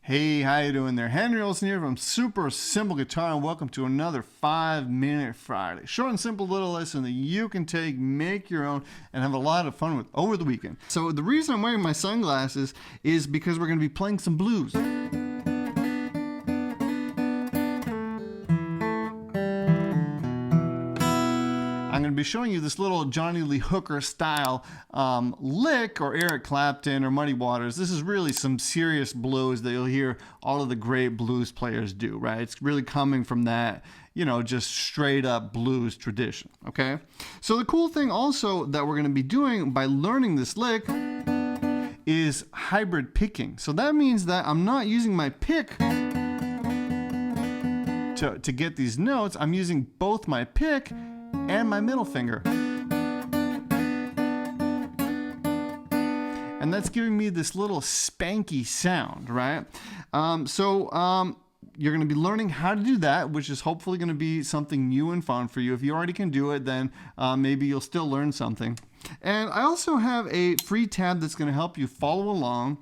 Hey, how you doing there? Henry Olsen here from Super Simple Guitar, and welcome to another 5-Minute Friday. Short and simple little lesson that you can take, make your own, and have a lot of fun with over the weekend. So the reason I'm wearing my sunglasses is because we're going to be playing some blues. I'm going to be showing you this little Johnny Lee Hooker style lick, or Eric Clapton or Muddy Waters. This is really some serious blues that you'll hear all of the great blues players do, right? It's really coming from that, you know, just straight up blues tradition, okay? So the cool thing also that we're going to be doing by learning this lick is hybrid picking. So that means that I'm not using my pick to get these notes. I'm using both my pick and my middle finger. And that's giving me this little spanky sound, right? You're going to be learning how to do that, which is hopefully going to be something new and fun for you. If you already can do it, then maybe you'll still learn something. And I also have a free tab that's going to help you follow along.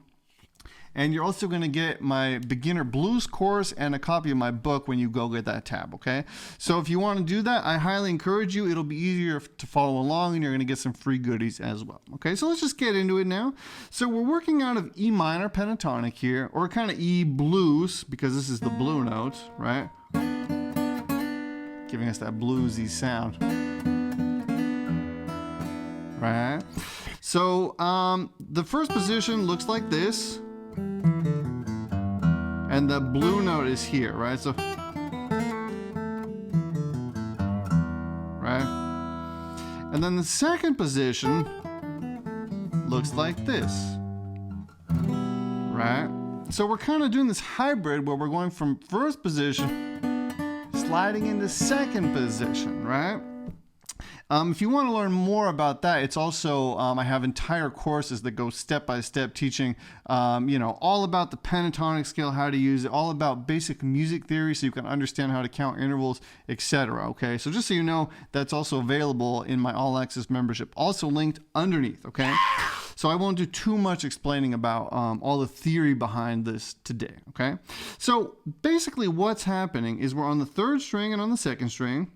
And you're also going to get my beginner blues course and a copy of my book when you go get that tab, okay? So if you want to do that, I highly encourage you. It'll be easier to follow along, and you're going to get some free goodies as well, okay? So let's just get into it now. So we're working out of E minor pentatonic here, or kind of E blues, because this is the blue note, right? Giving us that bluesy sound. Right? So the first position looks like this. And the blue note is here, right? So, right? And then the second position looks like this, right? So we're kind of doing this hybrid where we're going from first position, sliding into second position, right? If you want to learn more about that, it's also, I have entire courses that go step by step teaching, all about the pentatonic scale, how to use it, all about basic music theory so you can understand how to count intervals, etc. Okay, so just so you know, that's also available in my All Access membership, also linked underneath, okay? So I won't do too much explaining about all the theory behind this today, okay? So basically what's happening is we're on the third string and on the second string.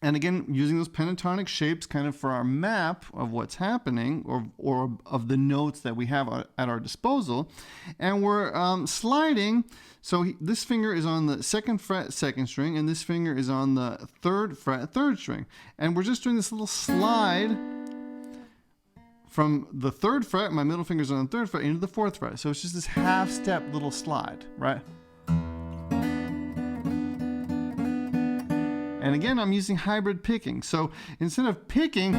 And again, using those pentatonic shapes kind of for our map of what's happening, or of the notes that we have at our disposal. And we're sliding. So this finger is on the second fret, second string, and this finger is on the third fret, third string. And we're just doing this little slide from the third fret, my middle finger's on the third fret, into the fourth fret. So it's just this half step little slide, right? And again, I'm using hybrid picking. So instead of picking,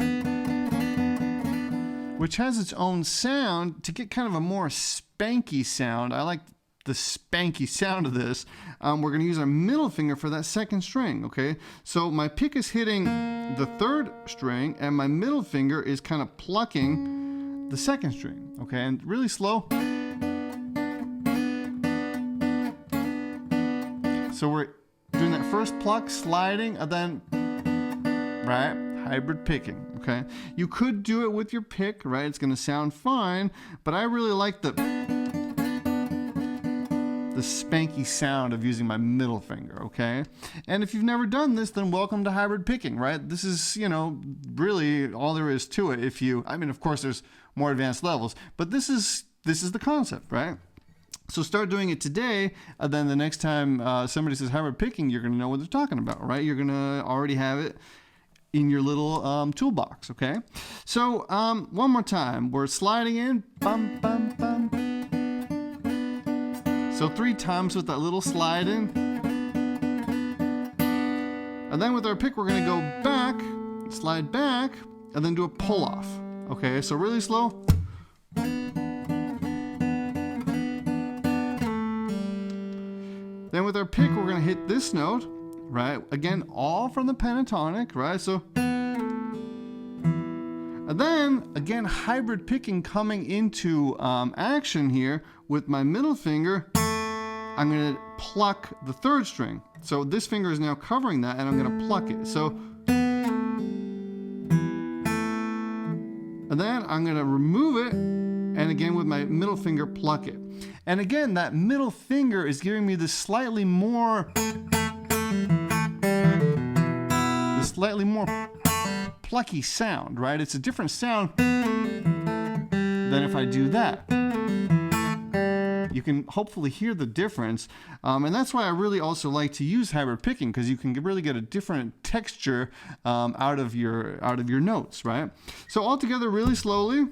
which has its own sound, to get kind of a more spanky sound, I like the spanky sound of this, we're going to use our middle finger for that second string, okay? So my pick is hitting the third string, and my middle finger is kind of plucking the second string, okay? And really slow. So we're doing that first pluck, sliding, and then, right, hybrid picking, okay? You could do it with your pick, right? It's going to sound fine, but I really like the spanky sound of using my middle finger, okay? And if you've never done this, then welcome to hybrid picking, right? This is, really all there is to it. Of course, there's more advanced levels, but this is the concept, right? So start doing it today, and then the next time somebody says hybrid picking, you're going to know what they're talking about, right? You're going to already have it in your little toolbox, okay? So one more time. We're sliding in. Bum, bum, bum. So 3 times with that little slide in. And then with our pick, we're going to go back, slide back, and then do a pull off, okay? So really slow. Then with our pick, we're going to hit this note, right? Again, all from the pentatonic, right? So, and then, again, hybrid picking coming into action here with my middle finger. I'm going to pluck the third string. So this finger is now covering that, and I'm going to pluck it. So, and then I'm going to remove it, and again with my middle finger pluck it. And again, that middle finger is giving me this slightly more plucky sound, right? It's a different sound than if I do that. You can hopefully hear the difference, and that's why I really also like to use hybrid picking, because you can really get a different texture out of your notes, right? So all together, really slowly,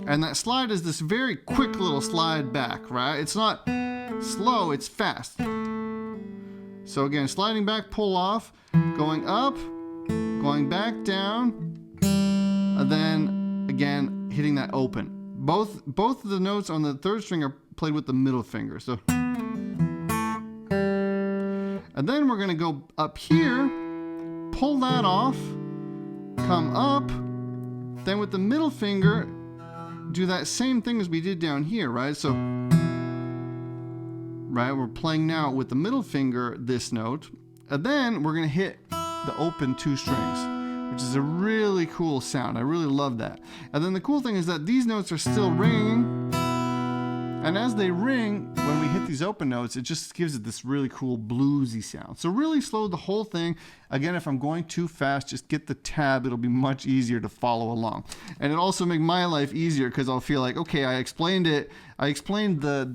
and that slide is this very quick little slide back, right? It's not slow, it's fast. So again, sliding back, pull off, going up, going back down, and then again hitting that open. Both of the notes on the third string are played with the middle finger. So, and then we're gonna go up here, pull that off, come up, then with the middle finger, do that same thing as we did down here, right? So, right, we're playing now with the middle finger this note, and then we're gonna hit the open 2 strings, which is a really cool sound. I really love that. And then the cool thing is that these notes are still ringing, and as they ring, when we hit these open notes, it just gives it this really cool bluesy sound. So really slow the whole thing. Again, if I'm going too fast, just get the tab. It'll be much easier to follow along. And it also make my life easier, because I'll feel like, okay, I explained it. I explained the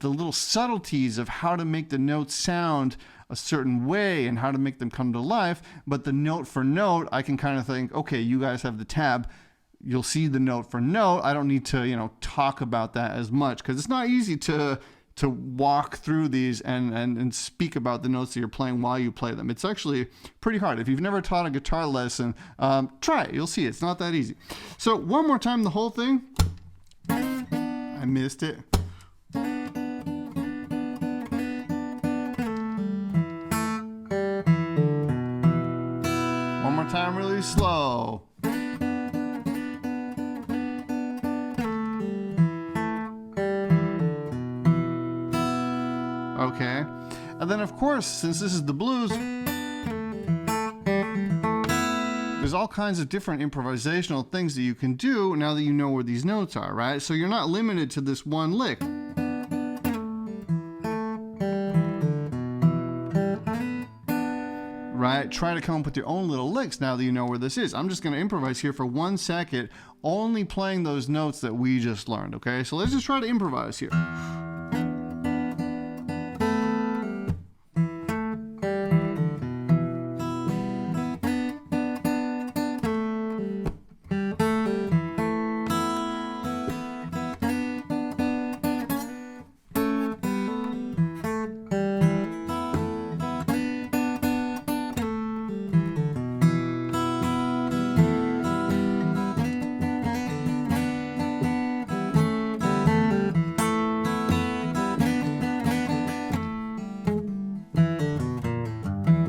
little subtleties of how to make the notes sound a certain way and how to make them come to life, but the note for note, I can kind of think, okay, you guys have the tab. You'll see the note for note. I don't need to, talk about that as much, because it's not easy to walk through these and speak about the notes that you're playing while you play them. It's actually pretty hard. If you've never taught a guitar lesson, try it. You'll see it's not that easy. So one more time, the whole thing. I missed it. One more time, really slow. Okay, and then of course, since this is the blues, there's all kinds of different improvisational things that you can do now that you know where these notes are, right? So you're not limited to this one lick. Right? Try to come up with your own little licks now that you know where this is. I'm just going to improvise here for 1 second, only playing those notes that we just learned, okay? So let's just try to improvise here.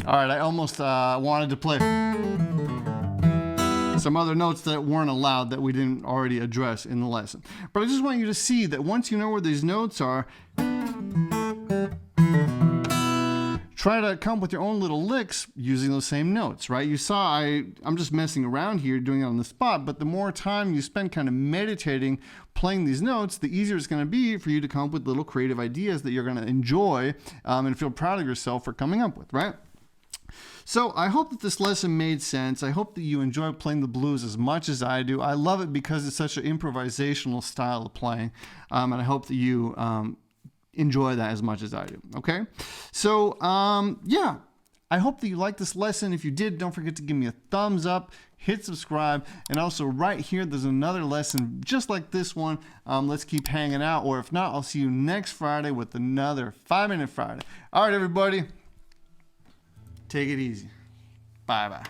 All right, I almost wanted to play some other notes that weren't allowed that we didn't already address in the lesson. But I just want you to see that once you know where these notes are, try to come up with your own little licks using those same notes, right? You saw I'm just messing around here doing it on the spot, but the more time you spend kind of meditating, playing these notes, the easier it's going to be for you to come up with little creative ideas that you're going to enjoy and feel proud of yourself for coming up with, right? So I hope that this lesson made sense. I hope that you enjoy playing the blues as much as I do. I love it because it's such an improvisational style of playing, and I hope that you enjoy that as much as I do, okay? So, yeah, I hope that you liked this lesson. If you did, don't forget to give me a thumbs up, hit subscribe, and also right here, there's another lesson just like this one. Let's keep hanging out, or if not, I'll see you next Friday with another 5-Minute Friday. All right, everybody. Take it easy. Bye-bye.